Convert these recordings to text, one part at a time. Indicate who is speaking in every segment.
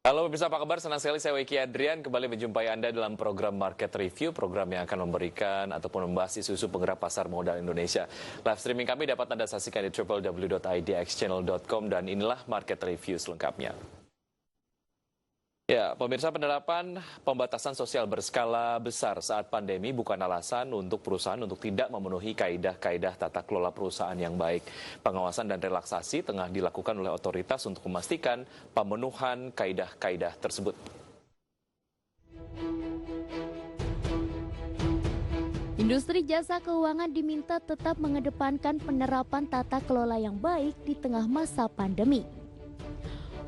Speaker 1: Halo pemirsa, apa kabar? Senang sekali saya Weki Adrian kembali menjumpai Anda dalam program Market Review, program yang akan memberikan ataupun membahas isu-isu penggerak pasar modal Indonesia. Live streaming kami dapat Anda saksikan di www.idxchannel.com dan inilah Market Review selengkapnya. Ya, pemirsa, penerapan pembatasan sosial berskala besar saat pandemi bukan alasan untuk perusahaan untuk tidak memenuhi kaidah-kaidah tata kelola perusahaan yang baik. Pengawasan dan relaksasi tengah dilakukan oleh otoritas untuk memastikan pemenuhan kaidah-kaidah tersebut.
Speaker 2: Industri jasa keuangan diminta tetap mengedepankan penerapan tata kelola yang baik di tengah masa pandemi.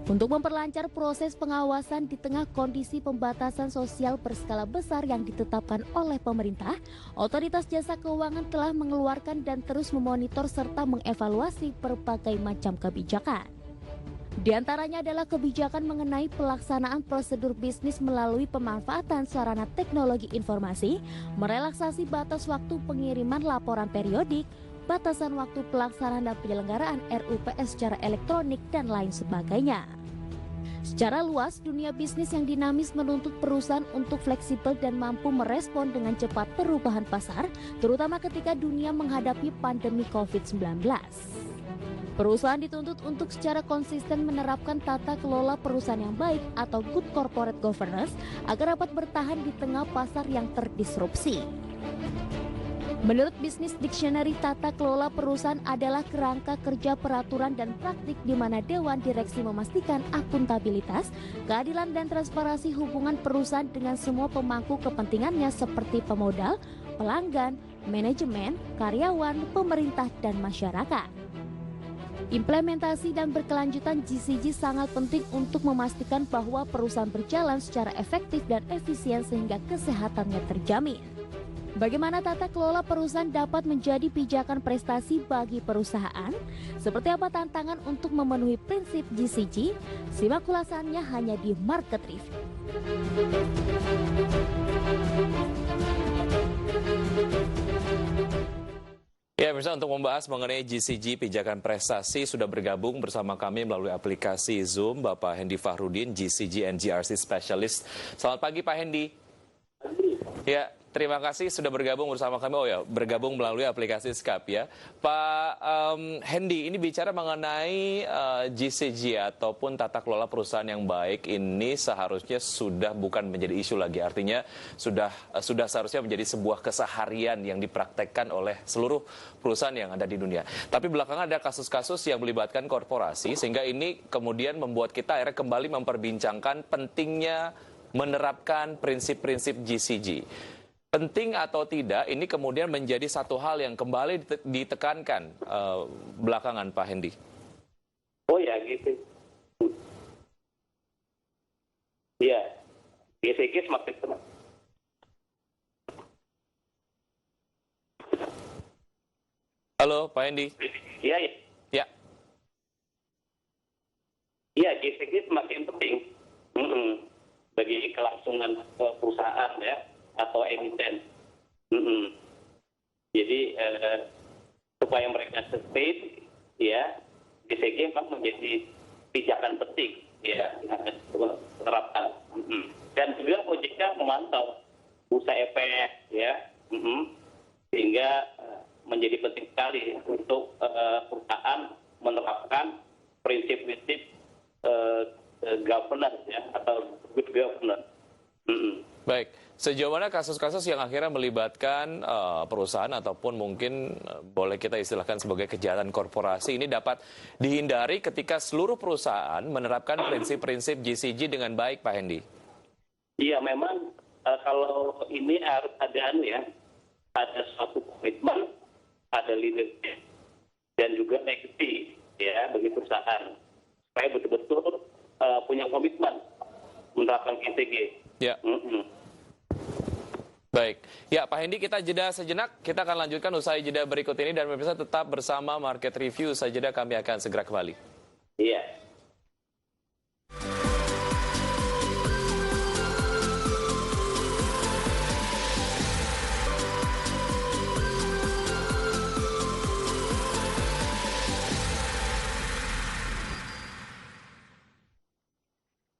Speaker 2: Untuk memperlancar proses pengawasan di tengah kondisi pembatasan sosial berskala besar yang ditetapkan oleh pemerintah, otoritas jasa keuangan telah mengeluarkan dan terus memonitor serta mengevaluasi berbagai macam kebijakan. Di antaranya adalah kebijakan mengenai pelaksanaan prosedur bisnis melalui pemanfaatan sarana teknologi informasi, merelaksasi batas waktu pengiriman laporan periodik, batasan waktu pelaksanaan dan penyelenggaraan RUPS secara elektronik, dan lain sebagainya. Secara luas, dunia bisnis yang dinamis menuntut perusahaan untuk fleksibel dan mampu merespon dengan cepat perubahan pasar, terutama ketika dunia menghadapi pandemi COVID-19. Perusahaan dituntut untuk secara konsisten menerapkan tata kelola perusahaan yang baik atau good corporate governance agar dapat bertahan di tengah pasar yang terdisrupsi. Menurut Business Dictionary, tata kelola perusahaan adalah kerangka kerja peraturan dan praktik di mana Dewan Direksi memastikan akuntabilitas, keadilan dan transparansi hubungan perusahaan dengan semua pemangku kepentingannya seperti pemodal, pelanggan, manajemen, karyawan, pemerintah, dan masyarakat. Implementasi dan berkelanjutan GCG sangat penting untuk memastikan bahwa perusahaan berjalan secara efektif dan efisien sehingga kesehatannya terjamin. Bagaimana tata kelola perusahaan dapat menjadi pijakan prestasi bagi perusahaan? Seperti apa tantangan untuk memenuhi prinsip GCG? Simak ulasannya hanya di Market Review.
Speaker 1: Ya, pemirsa, untuk membahas mengenai GCG, pijakan prestasi, sudah bergabung bersama kami melalui aplikasi Zoom, Bapak Hendy Fahrudin, GCG and GRC Specialist. Selamat pagi, Pak Hendy. Ya, terima kasih sudah bergabung bersama kami. Oh ya, bergabung melalui aplikasi Skype ya. Pak Hendy, ini bicara mengenai GCG ataupun tata kelola perusahaan yang baik, ini seharusnya sudah bukan menjadi isu lagi. Artinya sudah seharusnya menjadi sebuah keseharian yang dipraktekkan oleh seluruh perusahaan yang ada di dunia. Tapi belakangan ada kasus-kasus yang melibatkan korporasi, sehingga ini kemudian membuat kita akhirnya kembali memperbincangkan pentingnya menerapkan prinsip-prinsip GCG. Penting atau tidak, ini kemudian menjadi satu hal yang kembali ditekankan belakangan, Pak Hendy.
Speaker 3: Oh ya, gitu. Iya, GCG semakin tenang.
Speaker 1: Halo, Pak Hendy.
Speaker 3: Iya, ya.
Speaker 1: Ya.
Speaker 3: Iya, GCG semakin penting bagi kelangsungan perusahaan ya atau emiten. Jadi supaya mereka sustain, ya GCG memang menjadi pijakan penting ya terapkan. Dan juga OJK memantau bursa efek ya, sehingga menjadi penting sekali untuk perusahaan menerapkan prinsip-prinsip governance ya atau good governance.
Speaker 1: Baik, sejauh mana kasus-kasus yang akhirnya melibatkan perusahaan ataupun mungkin boleh kita istilahkan sebagai kejahatan korporasi ini dapat dihindari ketika seluruh perusahaan menerapkan prinsip-prinsip GCG dengan baik, Pak Hendy?
Speaker 3: Iya, memang kalau ini harus ada suatu komitmen, ada leadership dan juga legacy ya bagi perusahaan supaya betul-betul punya komitmen menerapkan GCG.
Speaker 1: Ya. Baik. Ya, Pak Hendy, kita jeda sejenak. Kita akan lanjutkan usai jeda berikut ini dan pemirsa tetap bersama Market Review. Usai jeda kami akan segera kembali.
Speaker 3: Iya.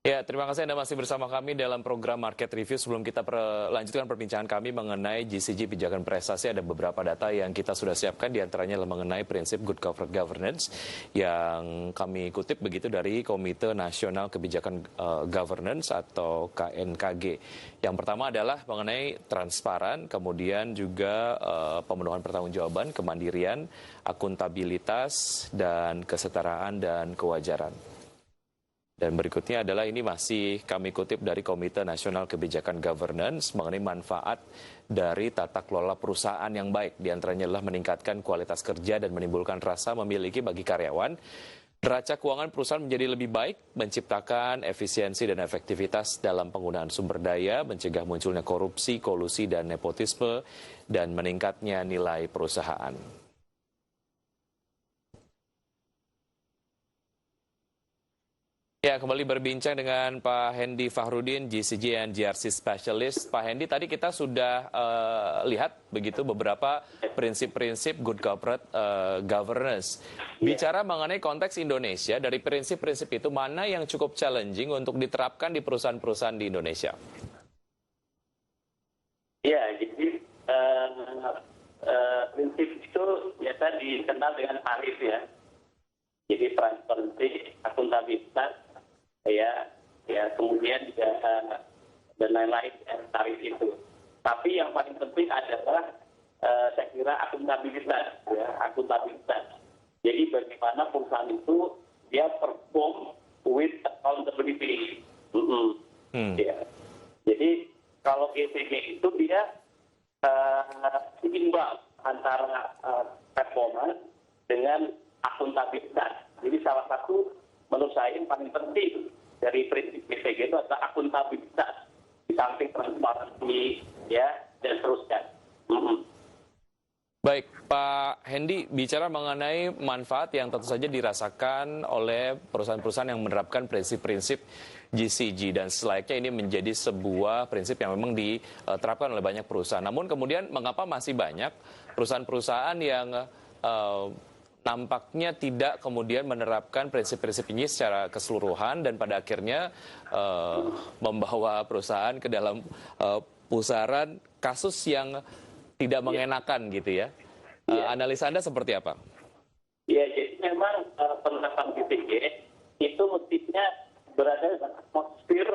Speaker 1: Ya, terima kasih Anda masih bersama kami dalam program Market Review. Sebelum kita lanjutkan perbincangan kami mengenai GCG Pijakan Prestasi, ada beberapa data yang kita sudah siapkan, diantaranya adalah mengenai prinsip Good Corporate Governance yang kami kutip begitu dari Komite Nasional Kebijakan Governance atau KNKG. Yang pertama adalah mengenai transparan, kemudian juga pemenuhan pertanggungjawaban, kemandirian, akuntabilitas, dan kesetaraan dan kewajaran. Dan berikutnya adalah ini masih kami kutip dari Komite Nasional Kebijakan Governance mengenai manfaat dari tata kelola perusahaan yang baik. Di antaranya adalah meningkatkan kualitas kerja dan menimbulkan rasa memiliki bagi karyawan. Neraca keuangan perusahaan menjadi lebih baik, menciptakan efisiensi dan efektivitas dalam penggunaan sumber daya, mencegah munculnya korupsi, kolusi, dan nepotisme, dan meningkatnya nilai perusahaan. Ya, kembali berbincang dengan Pak Hendy Fahrudin, GCG and GRC Specialist. Pak Hendy, tadi kita sudah lihat begitu beberapa prinsip-prinsip good corporate governance. Bicara mengenai konteks Indonesia, dari prinsip-prinsip itu mana yang cukup challenging untuk diterapkan di perusahaan-perusahaan di Indonesia?
Speaker 3: Ya, jadi prinsip itu biasa dikenal dengan tarif ya. Jadi transparansi, akuntabilitas, ya kemudian juga dan lain-lain tarif itu. Tapi yang paling penting adalah saya kira akuntabilitas, ya akuntabilitas. Jadi bagaimana perusahaan itu dia perform with accountability. Ya. Jadi kalau ESG itu dia seimbang antara performance dengan akuntabilitas. Jadi salah satu menurut saya yang paling penting dari prinsip BCG itu adalah akuntabilitas di samping transparansi ya dan seterusnya.
Speaker 1: Baik, Pak Hendy, bicara mengenai manfaat yang tentu saja dirasakan oleh perusahaan-perusahaan yang menerapkan prinsip-prinsip GCG dan selayaknya ini menjadi sebuah prinsip yang memang diterapkan oleh banyak perusahaan. Namun kemudian mengapa masih banyak perusahaan-perusahaan yang nampaknya tidak kemudian menerapkan prinsip-prinsip ini secara keseluruhan dan pada akhirnya membawa perusahaan ke dalam pusaran kasus yang tidak mengenakan gitu ya. Analisa Anda seperti apa?
Speaker 3: Ya, jadi memang penerapan BCG itu mestinya berada di atmosfer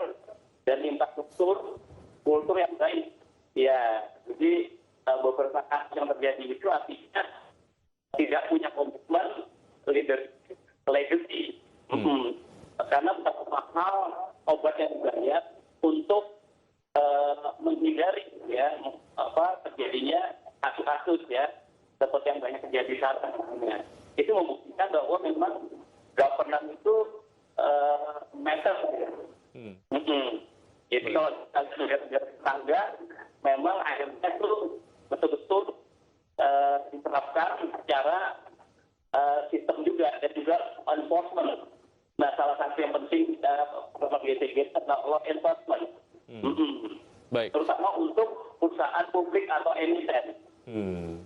Speaker 3: dan infrastruktur kultur yang baik. Ya, jadi beberapa kasus yang terjadi itu artinya tidak punya komitmen legacy. Karena betapa mahal obat yang dibayar untuk menghindari ya terjadinya kasus-kasus ya seperti yang banyak terjadi sekarang. Itu membuktikan bahwa memang governance itu matter. Jadi kalau kita lihat tetangga, memang akhirnya itu betul-betul diterapkan secara sistem juga dan juga enforcement. Nah, salah satu yang penting program BCG adalah law enforcement.
Speaker 1: Baik.
Speaker 3: Terutama untuk perusahaan publik atau emiten.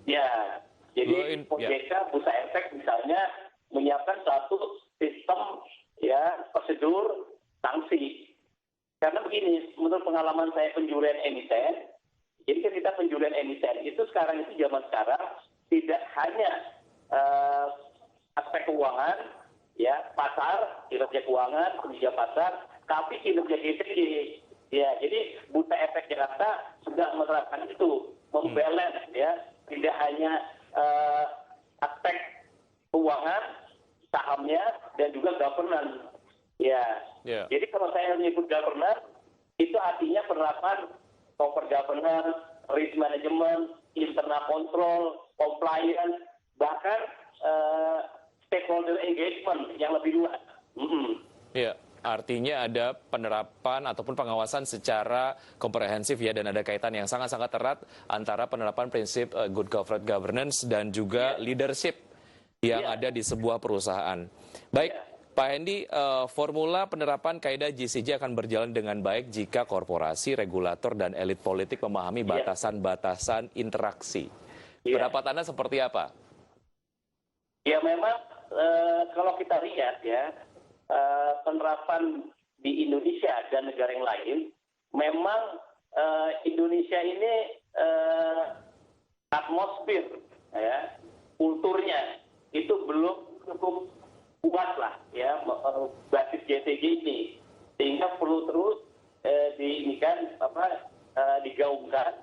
Speaker 3: Ya, jadi OJK, Bursa Efek misalnya menyiapkan suatu sistem ya prosedur sanksi. Karena begini, menurut pengalaman saya penjurian emiten, jadi ketika penjualan emiten itu sekarang itu zaman sekarang tidak hanya aspek keuangan, ya pasar, kinerja keuangan, kinerja pasar, tapi kinerja ESG. Ya, jadi Bursa Efek Jakarta sudah menerapkan itu, membalance ya, tidak hanya aspek keuangan, sahamnya dan juga governance. Ya, jadi kalau saya menyebut governance itu artinya penerapan corporate governance, risk management, internal control, compliance, bahkan stakeholder engagement yang lebih luas.
Speaker 1: Ya, artinya ada penerapan ataupun pengawasan secara komprehensif ya, dan ada kaitan yang sangat-sangat erat antara penerapan prinsip good corporate governance dan juga leadership yang ada di sebuah perusahaan. Baik. Pak Hendy, formula penerapan kaidah GCG akan berjalan dengan baik jika korporasi, regulator, dan elit politik memahami batasan-batasan interaksi. Pendapat Anda seperti apa?
Speaker 3: Ya memang kalau kita lihat ya, penerapan di Indonesia dan negara yang lain, memang Indonesia ini atmosfer, ya, kulturnya itu belum cukup kuat lah, ya, basis JTG ini, sehingga perlu terus digaungkan.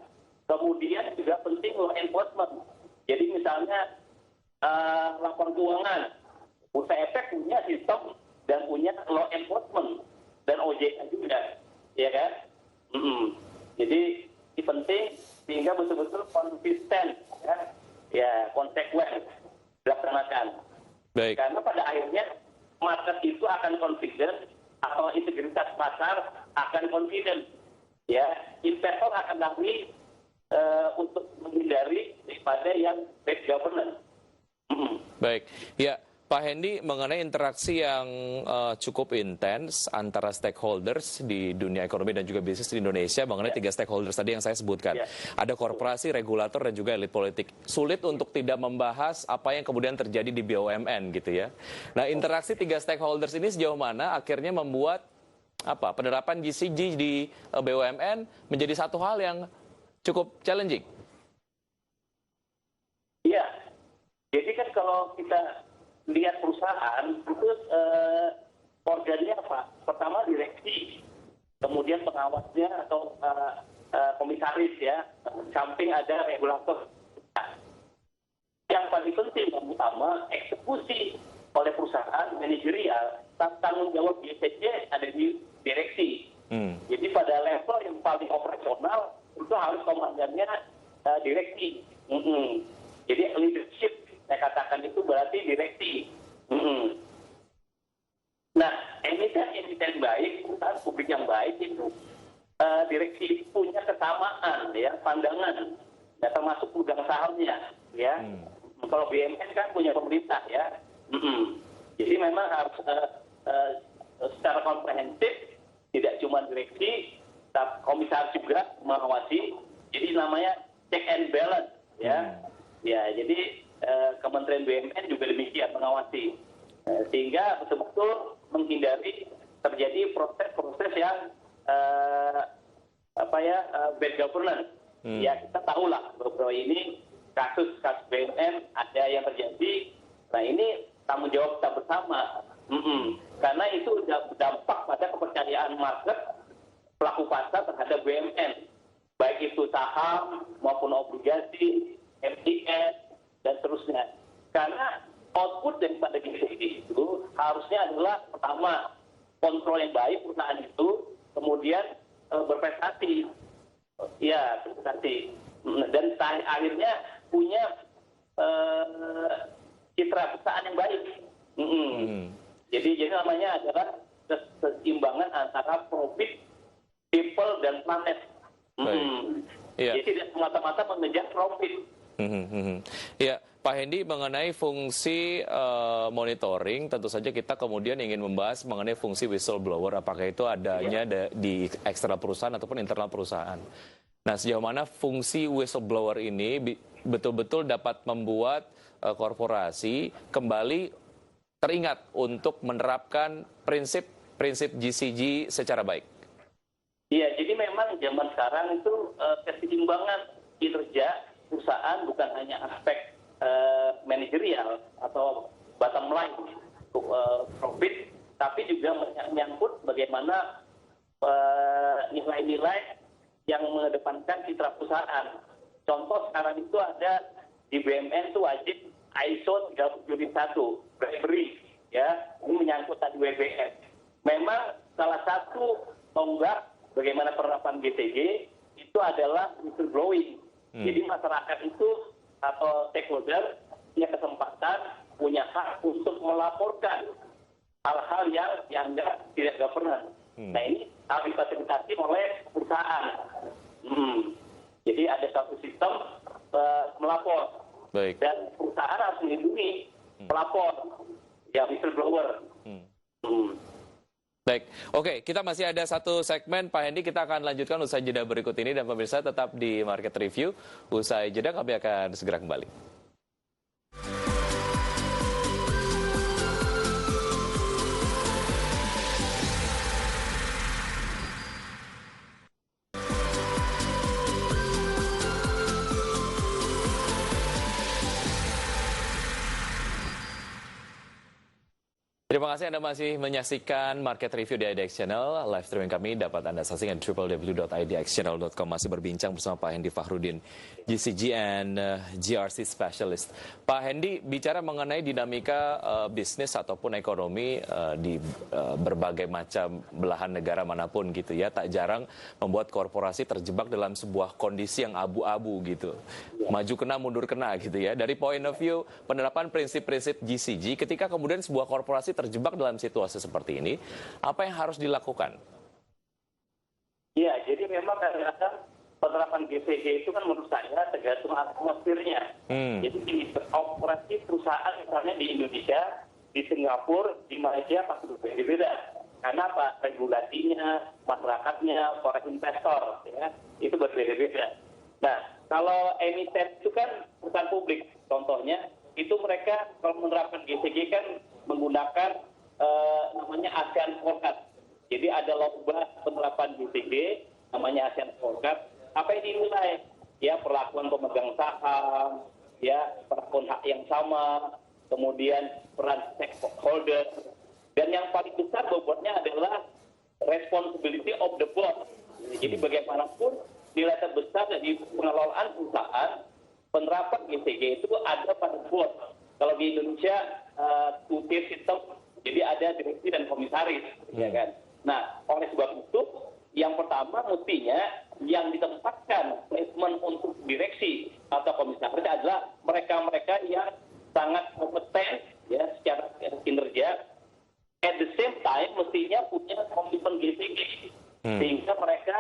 Speaker 3: Kemudian juga penting law enforcement. Jadi misalnya laporan keuangan, Bursa Efek punya sistem dan punya law enforcement dan OJK juga, ya kan? Jadi ini penting sehingga betul-betul konsisten, ya konsekuen dilaksanakan.
Speaker 1: Baik.
Speaker 3: Karena pada akhirnya market itu akan confident atau integritas pasar akan confident, ya, investor akan lari untuk menghindari daripada yang bad governance.
Speaker 1: Baik, ya Pak Hendy, mengenai interaksi yang cukup intens antara stakeholders di dunia ekonomi dan juga bisnis di Indonesia, mengenai 3 stakeholders tadi yang saya sebutkan. Ada korporasi, regulator, dan juga elit politik. Sulit untuk tidak membahas apa yang kemudian terjadi di BUMN gitu ya. Nah, interaksi 3 stakeholders ini sejauh mana akhirnya membuat penerapan GCG di BUMN menjadi satu hal yang cukup challenging?
Speaker 3: Iya, jadi kan kalau kita lihat perusahaan itu organnya apa? Pertama direksi, kemudian pengawasnya atau komisaris, ya, samping ada regulator. Yang paling penting dan utama eksekusi oleh perusahaan manajerial, tanggung jawab GCG ada di direksi. Jadi pada level yang paling operasional itu harus komandannya direksi. Jadi leadership, saya katakan itu berarti direksi. Nah, emiten baik, perusahaan publik yang baik itu direksi punya kesamaan, ya, pandangan, ya, termasuk pemegang sahamnya, ya. Kalau BUMN kan punya pemerintah, ya. Jadi memang harus secara komprehensif, tidak cuma direksi, tapi komisaris juga mengawasi. Jadi namanya check and balance, ya. Ya, jadi Kementerian BUMN juga demikian mengawasi, sehingga betul-betul menghindari terjadi proses-proses yang bad governance. Ya, kita tahulah beberapa ini kasus BUMN ada yang terjadi. Nah, ini tanggung jawab kita bersama, karena itu berdampak pada kepercayaan market pelaku pasar terhadap BUMN, baik itu saham maupun obligasi, MTS, dan seterusnya. Karena output daripada GCG itu harusnya adalah pertama kontrol yang baik perusahaan itu, kemudian berprestasi, ya, berprestasi, dan akhirnya punya citra perusahaan yang baik. Jadi namanya adalah keseimbangan antara profit, people, dan planet. Jadi tidak semata-mata mengejar profit.
Speaker 1: Ya, Pak Hendy, mengenai fungsi monitoring, tentu saja kita kemudian ingin membahas mengenai fungsi whistleblower, apakah itu adanya di eksternal perusahaan ataupun internal perusahaan. Nah, sejauh mana fungsi whistleblower ini betul-betul dapat membuat korporasi kembali teringat untuk menerapkan prinsip GCG secara baik?
Speaker 3: Iya, jadi memang zaman sekarang itu keseimbangan kinerja perusahaan bukan hanya aspek manajerial atau bottom line profit, tapi juga menyangkut bagaimana nilai-nilai yang mengedepankan citra perusahaan. Contoh sekarang itu ada di BUMN itu wajib ISO 37001 bribery, ya, ini menyangkut tadi WBS. Memang salah satu tonggak bagaimana penerapan GCG itu adalah whistleblowing. Jadi masyarakat itu atau stakeholder punya kesempatan, punya hak untuk melaporkan hal-hal yang dianggap tidak governance. Nah, ini harus difasilitasi oleh perusahaan. Jadi ada satu sistem melapor.
Speaker 1: Baik.
Speaker 3: Dan perusahaan harus melindungi pelapor, ya, whistleblower.
Speaker 1: Baik, oke, kita masih ada satu segmen, Pak Hendy, kita akan lanjutkan usai jeda berikut ini, dan pemirsa tetap di Market Review. Usai jeda kami akan segera kembali. Terima kasih Anda masih menyaksikan Market Review di IDX Channel. Live streaming kami dapat Anda saksikan di www.idxchannel.com. Masih berbincang bersama Pak Hendy Fahrudin, GCG and GRC Specialist. Pak Hendy, bicara mengenai dinamika bisnis ataupun ekonomi di berbagai macam belahan negara manapun gitu ya, tak jarang membuat korporasi terjebak dalam sebuah kondisi yang abu-abu gitu. Maju kena, mundur kena gitu ya. Dari point of view penerapan prinsip-prinsip GCG, ketika kemudian sebuah korporasi terjebak dalam situasi seperti ini, apa yang harus dilakukan?
Speaker 3: Ya, jadi memang kadang-kadang penerapan GCG itu kan menurut saya tergantung atmosfernya. Jadi di operasi perusahaan misalnya di Indonesia, di Singapura, di Malaysia pasti berbeda-beda. Karena apa? Regulasinya, masyarakatnya, para investor, ya, itu berbeda-beda. Nah, kalau emiten itu kan perusahaan publik, contohnya, itu mereka kalau menerapkan GCG kan menggunakan namanya ASEAN Scorecard. Jadi ada lomba penerapan GCG, namanya ASEAN Scorecard. Apa yang dinilai? Ya, perlakuan pemegang saham, ya, perlakuan hak yang sama, kemudian peran stakeholder, dan yang paling besar bobotnya adalah responsibility of the board. Jadi bagaimanapun nilai terbesar dari pengelolaan perusahaan, penerapan GCG itu ada pada board. Kalau di Indonesia two-tier system, jadi ada direksi dan komisaris, ya kan. Nah, oleh sebab itu, yang pertama mestinya yang ditempatkan placement untuk direksi atau komisaris adalah mereka-mereka yang sangat kompeten, ya, secara kinerja. At the same time, mestinya punya komitmen GCG, sehingga mereka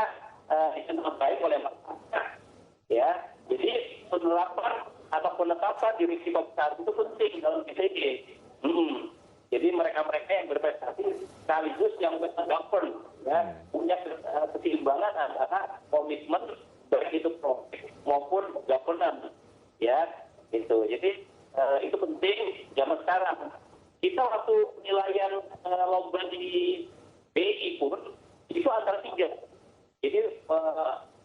Speaker 3: dikenal baik oleh masyarakat, ya. Jadi penerapan atau penetapan direksi komisaris itu penting dalam GCG. Jadi mereka-mereka yang berprestasi sekaligus yang govern, ya, punya keseimbangan antara komitmen baik itu profit maupun governance, ya, itu. Jadi itu penting zaman sekarang. Kita waktu penilaian lomba di BI pun itu antara tiga. Jadi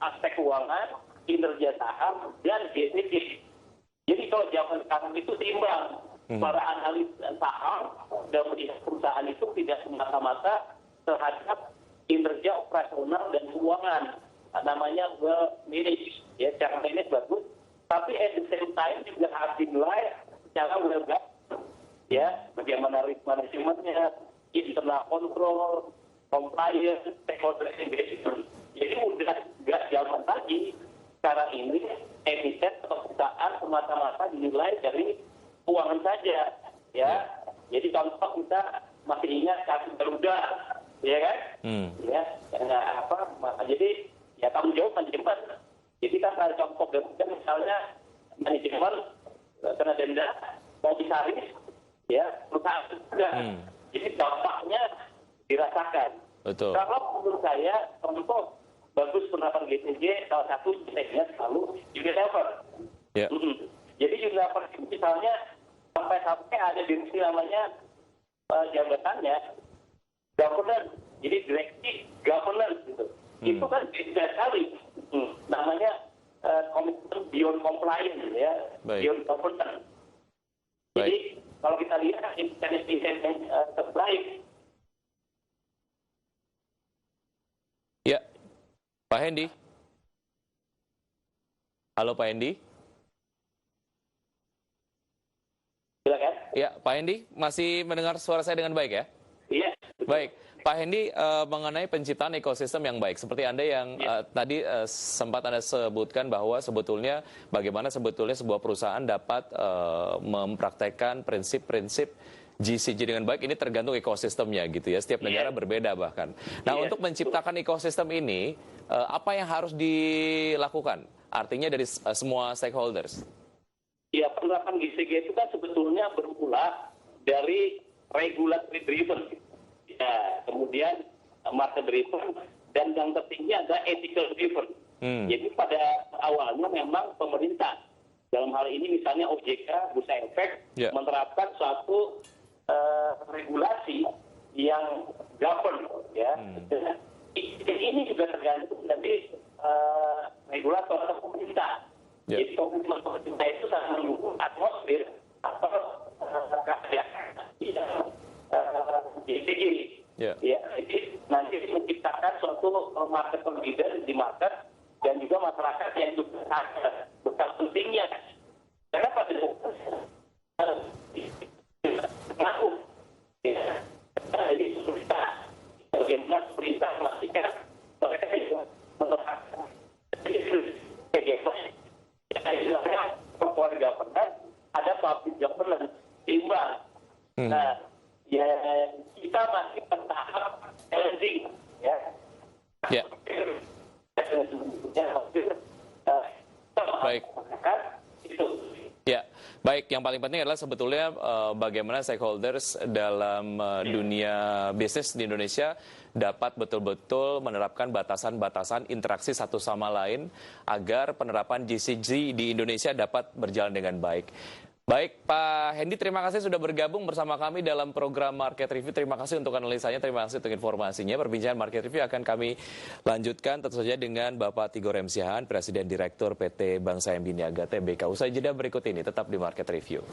Speaker 3: aspek keuangan, kinerja saham, dan GCG. Jadi kalau zaman sekarang itu seimbang. Para analis saham dan melihat perusahaan itu tidak semata-mata terhadap kinerja operasional dan keuangan. Namanya well managed, ya, cara manage bagus. Tapi at the same time juga harus dinilai secara well governed, ya, bagaimana risk manajemennya, internal control, compliance, stakeholder engagement. Jadi udah nggak zaman lagi sekarang ini emiten atau perusahaan semata-mata dinilai dari keuangan saja, ya. Jadi contoh kita masih ingat kasus Garuda, ya kan? Ya, jadi ya tanggung jawab manajemen. Jadi kan ada contoh Garuda misalnya manajemen kena denda, komisaris, ya, perusahaan juga. Jadi dampaknya dirasakan.
Speaker 1: Betul.
Speaker 3: Kalau menurut saya contoh bagus penerapan GCG, salah satu saya ingat selalu Unilever.
Speaker 1: Ya.
Speaker 3: Jadi Unilever itu misalnya sampai ada direksi namanya jabatannya governance, jadi direksi governance gitu. Itu kan beda sekali. Namanya komitmen beyond compliance, ya, beyond governance. Jadi kalau kita lihat emiten yang terbaik.
Speaker 1: Ya, Pak Hendy. Halo Pak Hendy.
Speaker 3: Silakan.
Speaker 1: Ya, Pak Hendy, masih mendengar suara saya dengan baik ya?
Speaker 3: Iya.
Speaker 1: Baik, Pak Hendy, mengenai penciptaan ekosistem yang baik, seperti Anda yang tadi sempat Anda sebutkan bahwa sebetulnya bagaimana sebetulnya sebuah perusahaan dapat mempraktekkan prinsip-prinsip GCG dengan baik, ini tergantung ekosistemnya gitu ya, setiap negara berbeda bahkan. Nah, untuk menciptakan ekosistem ini, apa yang harus dilakukan? Artinya dari semua stakeholders.
Speaker 3: Ya, penerapan GCG itu kan sebetulnya bermula dari regulatory driven, ya, kemudian market driven, dan yang tertinggi ada ethical driven. Jadi pada awalnya memang pemerintah, dalam hal ini misalnya OJK, Bursa Efek, menerapkan suatu regulasi yang govern, ya. Ini juga tergantung dari regulator atau pemerintah. Jadi komitmen pemerintah itu sangat mendukung atmosfer atau JCG.
Speaker 1: Ya.
Speaker 3: Ya, jadi nanti menciptakan suatu market confidence di market dan juga masyarakat yang juga sadar betapa pentingnya. Karena pada ngaku, ya, jadi bagaimana pemerintah memastikan mereka juga menerapkan corporate governance, ada public governance, seimbang. Nah, ya kita masih bertahap challenging, ya.
Speaker 1: Ya. Baik. Ya, baik. Yang paling penting adalah sebetulnya bagaimana stakeholders dalam dunia bisnis di Indonesia dapat betul-betul menerapkan batasan-batasan interaksi satu sama lain agar penerapan GCG di Indonesia dapat berjalan dengan baik. Baik, Pak Hendy, terima kasih sudah bergabung bersama kami dalam program Market Review. Terima kasih untuk analisanya, terima kasih untuk informasinya. Perbincangan Market Review akan kami lanjutkan tentu saja dengan Bapak Tigor M. Siahaan, Presiden Direktur PT Bank Sayembini Niaga Tbk. Usai jeda berikut ini, tetap di Market Review.